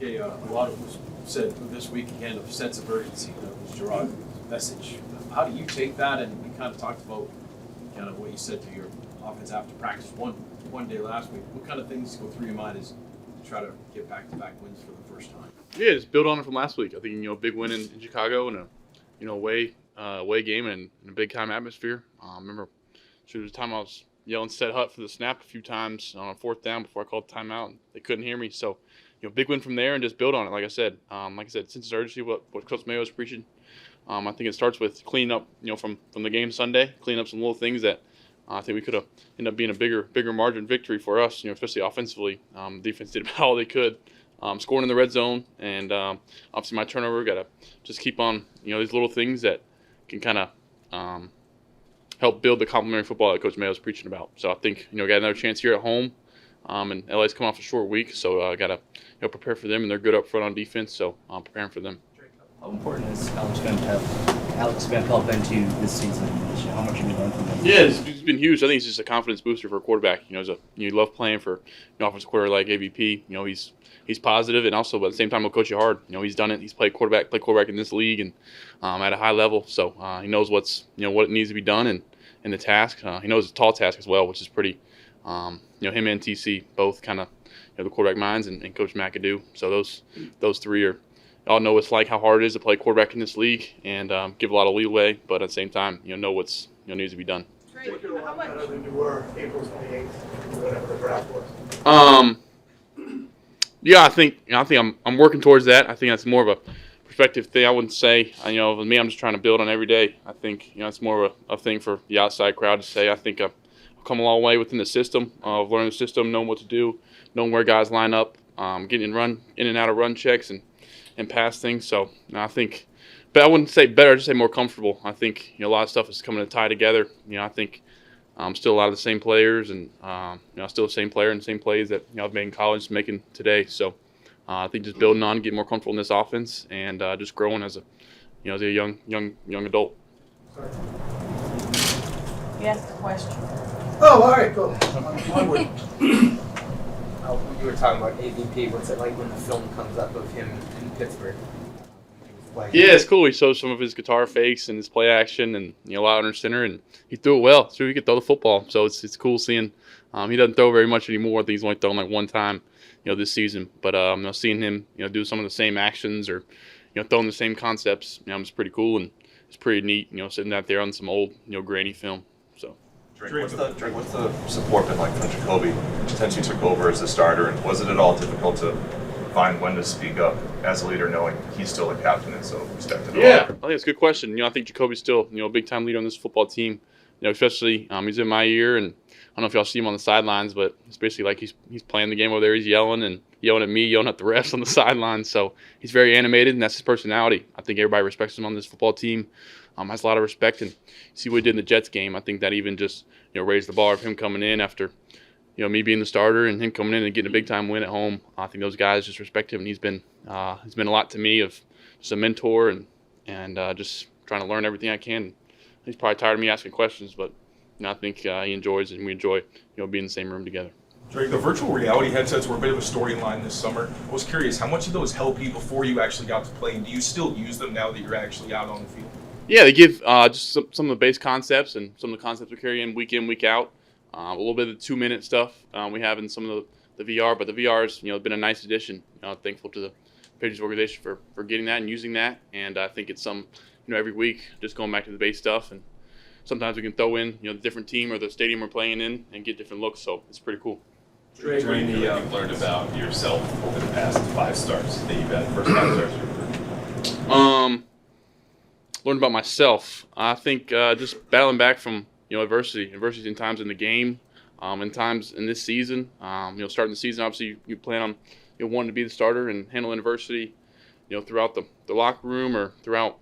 Okay, a lot of us said this week again of sense of urgency. That was Gerard's message. How do you take that? And we kind of talked about kind of what you said to your offense after practice one day last week. What kind of things go through your mind as you try to get back-to-back wins for the first time? Yeah, just build on it from last week. I think big win in Chicago and a away game and a big time atmosphere. I remember there was a time I was yelling "Set Hut" for the snap a few times on a fourth down before I called timeout. And they couldn't hear me, so big win from there and just build on it. Like I said, sense of urgency. What Coach Maye was preaching. I think it starts with cleaning up, from the game Sunday, cleaning up some little things that I think we could have ended up being a bigger margin victory for us. Especially offensively. The defense did about all they could. Scoring in the red zone, and obviously my turnover. Got to just keep on, these little things that can kind of help build the complementary football that Coach Maye was preaching about. So I think, got another chance here at home, and LA's come off a short week, so I got to prepare for them, and they're good up front on defense, so I'm preparing for them. How important is Alex Van Pelt been to you this season? How much have you learned from him? Yeah, it's been huge. I think he's just a confidence booster for a quarterback. You love playing for an offensive quarterback like AVP. He's positive, and also at the same time he'll coach you hard. He's done it. He's played quarterback in this league and at a high level. So he knows what it needs to be done and the task. He knows it's a tall task as well, which is pretty. Him and TC both kind of the quarterback minds and Coach McAdoo. So those three all know it's like how hard it is to play quarterback in this league and give a lot of leeway, but at the same time know what's needs to be done. Drake, how much better than you were April 28th, whatever the draft was? Yeah, I think I'm working towards that. I think that's more of a perspective thing. I wouldn't say, with me, I'm just trying to build on every day. I think, it's more of a thing for the outside crowd to say. I think I've come a long way within the system, of learning the system, knowing what to do, knowing where guys line up, getting in and out of run checks and pass things. So I think, but I wouldn't say better, I'd just say more comfortable. I think, a lot of stuff is coming to tie together. I think still a lot of the same players and, still the same player and the same plays that, I've made in college making today. So I think just building on, getting more comfortable in this offense and just growing as a young adult. You asked a question. Oh, all right, cool. You were talking about AVP. What's it like when the film comes up of him in Pittsburgh? Yeah, it's cool. He showed some of his guitar fakes and his play action and a lot under center, and he threw it well. So he could throw the football. So it's cool seeing. He doesn't throw very much anymore. I think he's only thrown like one time, this season. But seeing him, do some of the same actions or, throwing the same concepts, it's pretty cool and it's pretty neat. Sitting out there on some old, grainy film. So. Drake, what's the support been like from Jacoby since you took over as a starter, and was it at all difficult to find when to speak up as a leader, knowing he's still a captain and so respected? Yeah, I think it's a good question. I think Jacoby's still a big time leader on this football team. Especially he's in my year, and I don't know if y'all see him on the sidelines, but it's basically like he's playing the game over there. He's yelling at me, yelling at the refs on the sidelines. So he's very animated, and that's his personality. I think everybody respects him on this football team. Has a lot of respect, and see what he did in the Jets game. I think that even just raised the bar of him coming in after me being the starter and him coming in and getting a big time win at home. I think those guys just respect him, and he's been a lot to me of just a mentor and just trying to learn everything I can. He's probably tired of me asking questions, but I think he enjoys it, and we enjoy being in the same room together. Drake, the virtual reality headsets were a bit of a storyline this summer. I was curious, how much of those helped you before you actually got to play, and do you still use them now that you're actually out on the field? Yeah, they give just some of the base concepts and some of the concepts we carry in, week out. A little bit of the 2-minute stuff we have in some of the VR, but the VR has been a nice addition. Thankful to the Patriots organization for getting that and using that, and I think it's every week just going back to the base stuff, and sometimes we can throw in the different team or the stadium we're playing in and get different looks, so it's pretty cool. Drake, what have you learned about yourself over the past 5 starts that you've had, first 5 starts of your career? Learned about myself. I think just battling back from adversity in times in the game, in times in this season. Starting the season, obviously you plan on wanting to be the starter and handling adversity, throughout the locker room or throughout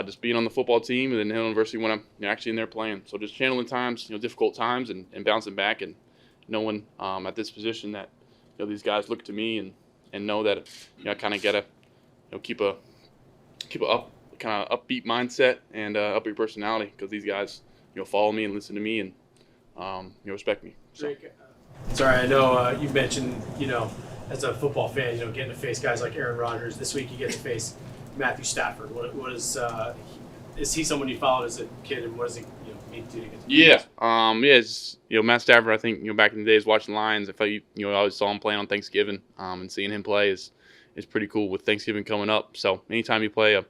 just being on the football team, and then handling adversity when I'm actually in there playing. So just channeling times, difficult times, and bouncing back and knowing at this position that these guys look to me and know that I kind of gotta keep a kind of upbeat mindset and upbeat personality, because these guys follow me and listen to me and respect me. So. Drake, sorry, I know you mentioned as a football fan, getting to face guys like Aaron Rodgers. This week you get to face Matthew Stafford. What is he someone you followed as a kid, and what does he mean to you? Yeah, it's, Matt Stafford. I think back in the days watching Lions, I felt I always saw him playing on Thanksgiving, and seeing him play is pretty cool with Thanksgiving coming up. So anytime you play a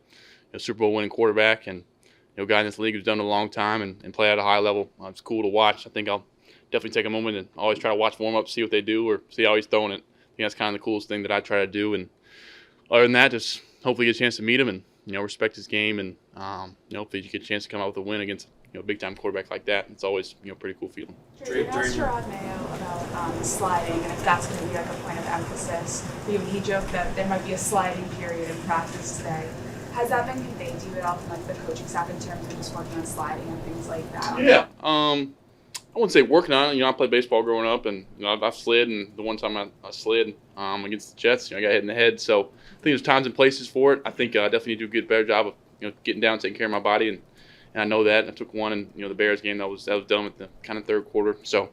Super Bowl winning quarterback and guy in this league who's done it a long time and play at a high level, it's cool to watch. I think I'll definitely take a moment and always try to watch warm up, see what they do or see how he's throwing it. I think that's kind of the coolest thing that I try to do. And other than that, just hopefully get a chance to meet him and respect his game, and hopefully you get a chance to come out with a win against a big time quarterback like that. It's always pretty cool feeling. Drake asked Drake Maye about sliding and if that's going to be like a point of emphasis. He joked that there might be a sliding period in practice today. Has that been conveyed to you at all from the coaching staff in terms of just working on sliding and things like that? Yeah. I wouldn't say working on it. I played baseball growing up, and I've slid, and the one time I slid against the Jets, I got hit in the head. So I think there's times and places for it. I think I definitely do a better job of getting down, taking care of my body, and I know that. I took one in the Bears game that was done with the kind of third quarter. So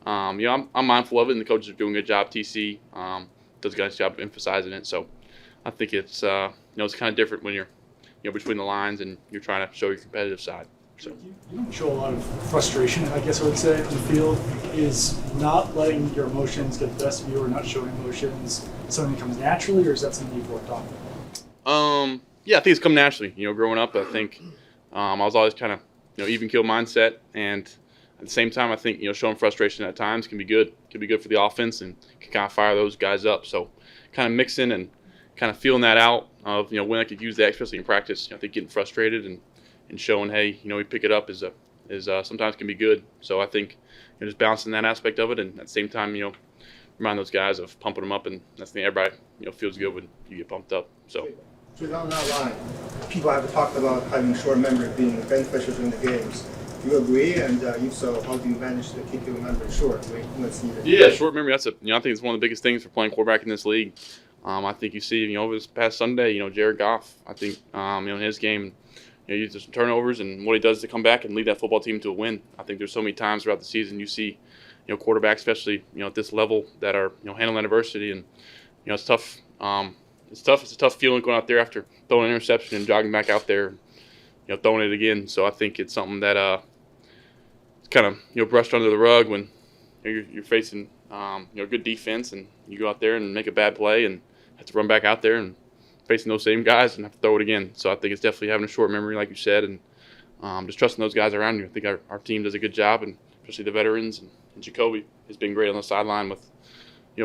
I'm mindful of it, and the coaches are doing a good job. TC does a good job of emphasizing it. So I think it's it's kind of different when you're between the lines and you're trying to show your competitive side. So you don't show a lot of frustration, I guess I would say, on the field. Is not letting your emotions get the best of you or not showing emotions something that comes naturally, or is that something you've worked on? Yeah, I think it's come naturally. Growing up, I think I was always kind of even kill mindset, and at the same time, I think showing frustration at times can be good. Can be good for the offense and can kind of fire those guys up. So kind of mixing and kind of feeling that out of when I could use that, especially in practice. I think getting frustrated and showing, hey, we pick it up is sometimes can be good. So I think just balancing that aspect of it, and at the same time, remind those guys of pumping them up, and that's the thing everybody feels good when you get pumped up. So on that line, people have talked about having short memory being beneficial during the games. Do you agree? And if so, how do you manage to keep your memory short when it's needed? Yeah, short memory. That's I think it's one of the biggest things for playing quarterback in this league. I think you see, over this past Sunday, Jared Goff. I think in his game. He uses some turnovers and what he does to come back and lead that football team to a win. I think there's so many times throughout the season you see, quarterbacks, especially at this level, that are handling adversity, and it's tough. It's tough. It's a tough feeling going out there after throwing an interception and jogging back out there, throwing it again. So I think it's something that it's kind of brushed under the rug when you're facing good defense and you go out there and make a bad play and have to run back out there and facing those same guys and have to throw it again. So I think it's definitely having a short memory, like you said, and just trusting those guys around you. I think our team does a good job, and especially the veterans, and Jacoby has been great on the sideline with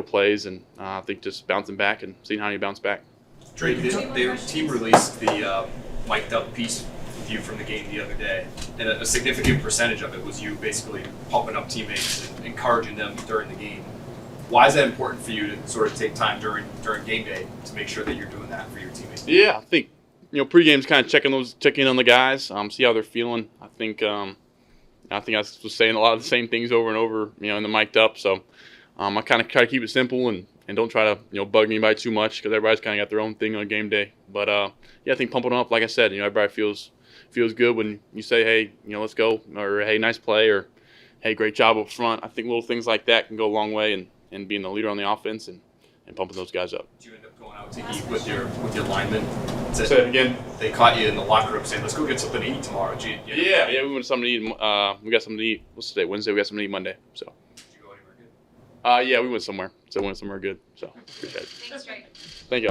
plays, and I think just bouncing back and seeing how you bounce back. Drake, their team released the mic'd up piece with you from the game the other day, and a significant percentage of it was you basically pumping up teammates and encouraging them during the game. Why is that important for you to sort of take time during game day to make sure that you're doing that for your teammates? Yeah, I think pregame's kind of checking on the guys, see how they're feeling. I think I was saying a lot of the same things over and over, in the mic'd up. So I kind of try to keep it simple and don't try to bug anybody too much, because everybody's kind of got their own thing on game day. But I think pumping them up, like I said, everybody feels good when you say, hey, let's go, or hey, nice play, or hey, great job up front. I think little things like that can go a long way and being the leader on the offense and pumping those guys up. Did you end up going out to eat with your linemen? Say it again. They caught you in the locker room saying, "Let's go get something to eat tomorrow." Yeah, we went something to eat. We got something to eat. What's today? Wednesday. We got something to eat Monday. So. Did you go anywhere good? Yeah, we went somewhere. So we went somewhere good. So appreciate it. Thanks, Drake. Thank you.